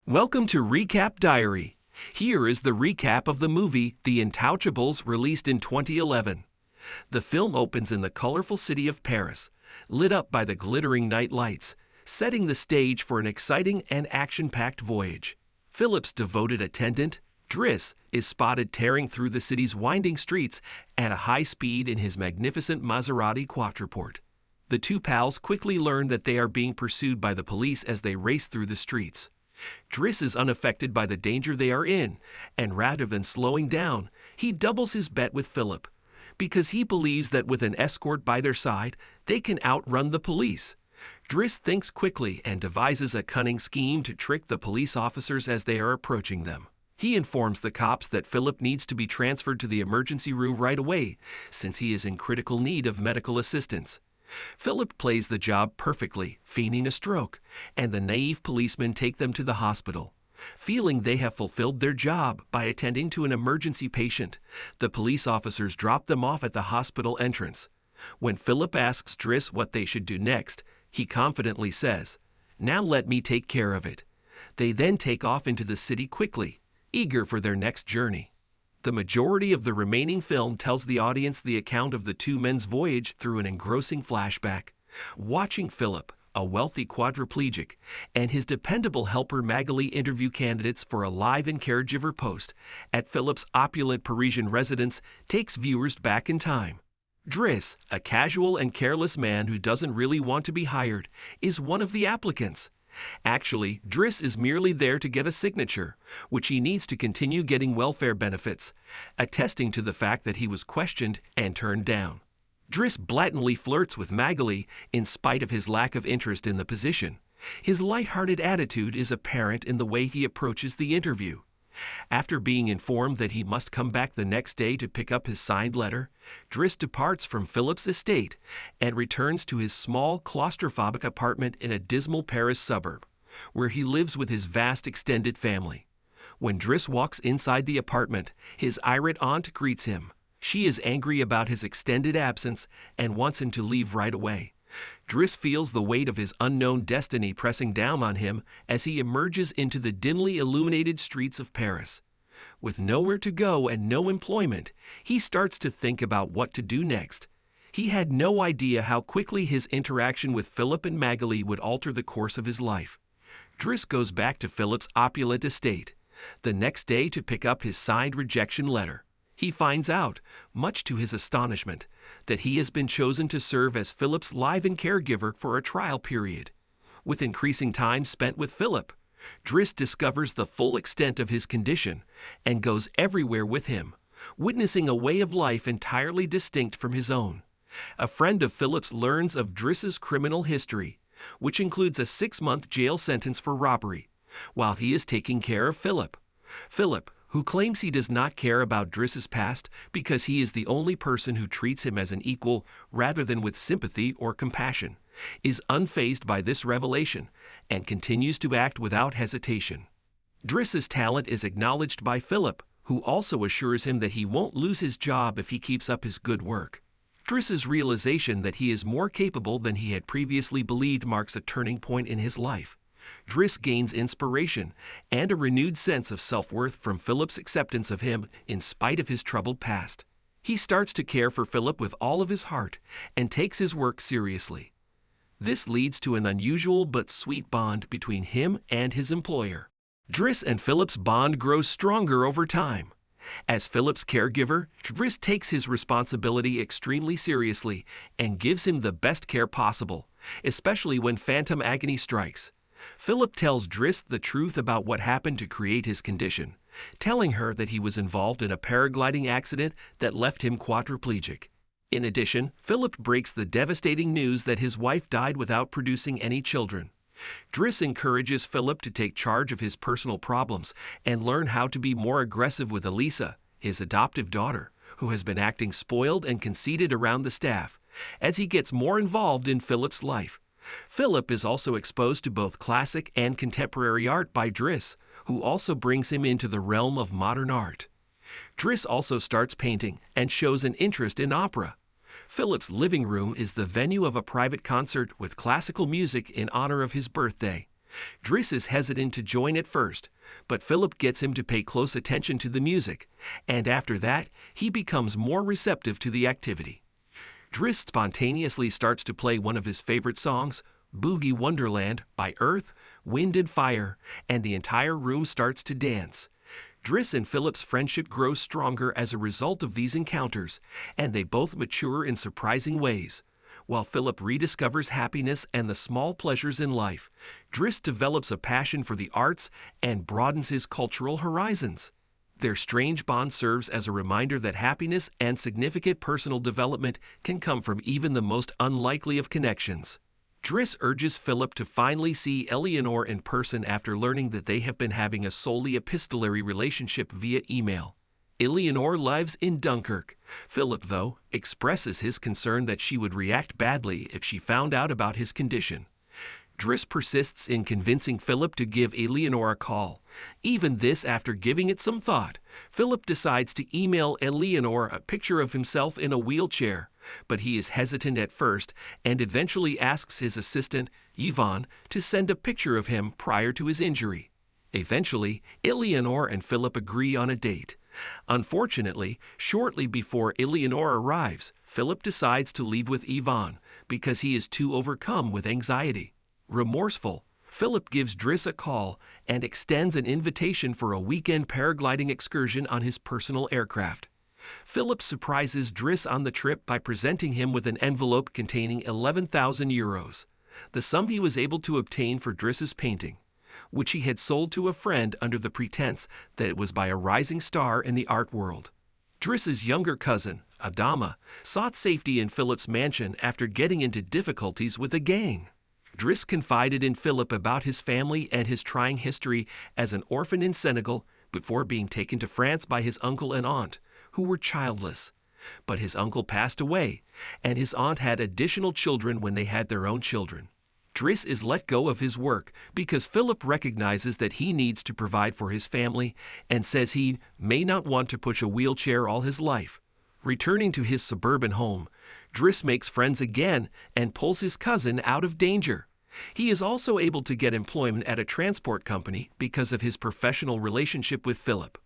Welcome to Recap Diary. Here is the recap of the movie The Intouchables, released in 2011. The film opens in the colorful city of Paris, lit up by the glittering night lights, setting the stage for an exciting and action-packed voyage. Philippe's devoted attendant, Driss, is spotted tearing through the city's winding streets at a high speed in his magnificent Maserati quadriplegic. The two pals quickly learn that they are being pursued by the police as they race through the streets. Driss is unaffected by the danger they are in, and rather than slowing down, he doubles his bet with Philippe, because he believes that with an escort by their side, they can outrun the police. Driss thinks quickly and devises a cunning scheme to trick the police officers as they are approaching them. He informs the cops that Philippe needs to be transferred to the emergency room right away, since he is in critical need of medical assistance. Philippe plays the job perfectly, feigning a stroke, and the naive policemen take them to the hospital. Feeling they have fulfilled their job by attending to an emergency patient, the police officers drop them off at the hospital entrance. When Philippe asks Driss what they should do next, he confidently says, "Now let me take care of it." They then take off into the city quickly, eager for their next journey. The majority of the remaining film tells the audience the account of the two men's voyage through an engrossing flashback. Watching Philippe, a wealthy quadriplegic, and his dependable helper Magalie interview candidates for a live-in caregiver post at Philippe's opulent Parisian residence takes viewers back in time. Driss, a casual and careless man who doesn't really want to be hired, is one of the applicants. Actually, Driss is merely there to get a signature, which he needs to continue getting welfare benefits, attesting to the fact that he was questioned and turned down. Driss blatantly flirts with Magalie in spite of his lack of interest in the position. His lighthearted attitude is apparent in the way he approaches the interview. After being informed that he must come back the next day to pick up his signed letter, Driss departs from Philippe's estate and returns to his small, claustrophobic apartment in a dismal Paris suburb, where he lives with his vast extended family. When Driss walks inside the apartment, his irate aunt greets him. She is angry about his extended absence and wants him to leave right away. Driss feels the weight of his unknown destiny pressing down on him as he emerges into the dimly illuminated streets of Paris. With nowhere to go and no employment, he starts to think about what to do next. He had no idea how quickly his interaction with Philippe and Magalie would alter the course of his life. Driss goes back to Philippe's opulent estate the next day to pick up his signed rejection letter. He finds out, much to his astonishment, that he has been chosen to serve as Philippe's live-in caregiver for a trial period. With increasing time spent with Philippe, Driss discovers the full extent of his condition and goes everywhere with him, witnessing a way of life entirely distinct from his own. A friend of Philippe's learns of Driss's criminal history, which includes a 6-month jail sentence for robbery, while he is taking care of Philippe. Philippe, who claims he does not care about Driss's past because he is the only person who treats him as an equal rather than with sympathy or compassion, is unfazed by this revelation and continues to act without hesitation. Driss's talent is acknowledged by Philippe, who also assures him that he won't lose his job if he keeps up his good work. Driss's realization that he is more capable than he had previously believed marks a turning point in his life. Driss gains inspiration and a renewed sense of self-worth from Philippe's acceptance of him in spite of his troubled past. He starts to care for Philippe with all of his heart and takes his work seriously. This leads to an unusual but sweet bond between him and his employer. Driss and Philippe's bond grows stronger over time. As Philippe's caregiver, Driss takes his responsibility extremely seriously and gives him the best care possible, especially when phantom agony strikes. Philippe tells Driss the truth about what happened to create his condition, telling her that he was involved in a paragliding accident that left him quadriplegic. In addition, Philippe breaks the devastating news that his wife died without producing any children. Driss encourages Philippe to take charge of his personal problems and learn how to be more aggressive with Elisa, his adoptive daughter, who has been acting spoiled and conceited around the staff, as he gets more involved in Philippe's life. Philippe is also exposed to both classic and contemporary art by Driss, who also brings him into the realm of modern art. Driss also starts painting and shows an interest in opera. Philippe's living room is the venue of a private concert with classical music in honor of his birthday. Driss is hesitant to join at first, but Philip gets him to pay close attention to the music, and after that, he becomes more receptive to the activity. Driss spontaneously starts to play one of his favorite songs, Boogie Wonderland by Earth, Wind and Fire, and the entire room starts to dance. Driss and Philip's friendship grows stronger as a result of these encounters, and they both mature in surprising ways. While Philip rediscovers happiness and the small pleasures in life, Driss develops a passion for the arts and broadens his cultural horizons. Their strange bond serves as a reminder that happiness and significant personal development can come from even the most unlikely of connections. Driss urges Philip to finally see Eleanor in person after learning that they have been having a solely epistolary relationship via email. Eleanor lives in Dunkirk. Philip, though, expresses his concern that she would react badly if she found out about his condition. Driss persists in convincing Philip to give Eleanor a call. Even this after giving it some thought, Philip decides to email Eleanor a picture of himself in a wheelchair, but he is hesitant at first and eventually asks his assistant, Yvonne, to send a picture of him prior to his injury. Eventually, Eleanor and Philip agree on a date. Unfortunately, shortly before Eleanor arrives, Philip decides to leave with Yvonne because he is too overcome with anxiety. Remorseful, Philip gives Driss a call and extends an invitation for a weekend paragliding excursion on his personal aircraft. Philip surprises Driss on the trip by presenting him with an envelope containing 11,000 euros, the sum he was able to obtain for Driss's painting, which he had sold to a friend under the pretense that it was by a rising star in the art world. Driss's younger cousin, Adama, sought safety in Philip's mansion after getting into difficulties with a gang. Driss confided in Philip about his family and his trying history as an orphan in Senegal before being taken to France by his uncle and aunt, who were childless. But his uncle passed away, and his aunt had additional children when they had their own children. Driss is let go of his work because Philip recognizes that he needs to provide for his family and says he may not want to push a wheelchair all his life. Returning to his suburban home, Driss makes friends again and pulls his cousin out of danger. He is also able to get employment at a transport company because of his professional relationship with Philip.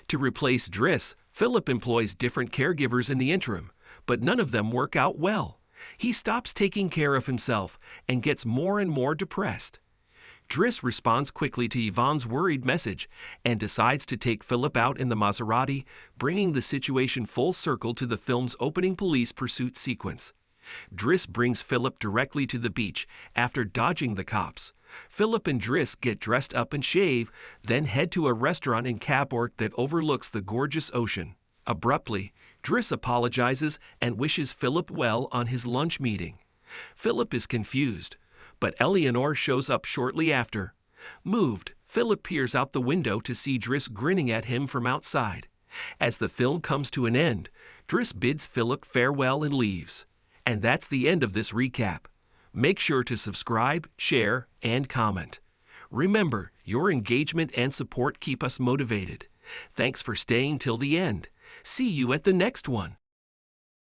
To replace Driss, Philip employs different caregivers in the interim, but none of them work out well. He stops taking care of himself and gets more and more depressed. Driss responds quickly to Yvonne's worried message and decides to take Philip out in the Maserati, bringing the situation full circle to the film's opening police pursuit sequence. Driss brings Philip directly to the beach after dodging the cops. Philip and Driss get dressed up and shave, then head to a restaurant in Cabort that overlooks the gorgeous ocean. Abruptly, Driss apologizes and wishes Philip well on his lunch meeting. Philip is confused, but Eleanor shows up shortly after. Moved, Philip peers out the window to see Driss grinning at him from outside. As the film comes to an end, Driss bids Philip farewell and leaves. And that's the end of this recap. Make sure to subscribe, share, and comment. Remember, your engagement and support keep us motivated. Thanks for staying till the end. See you at the next one.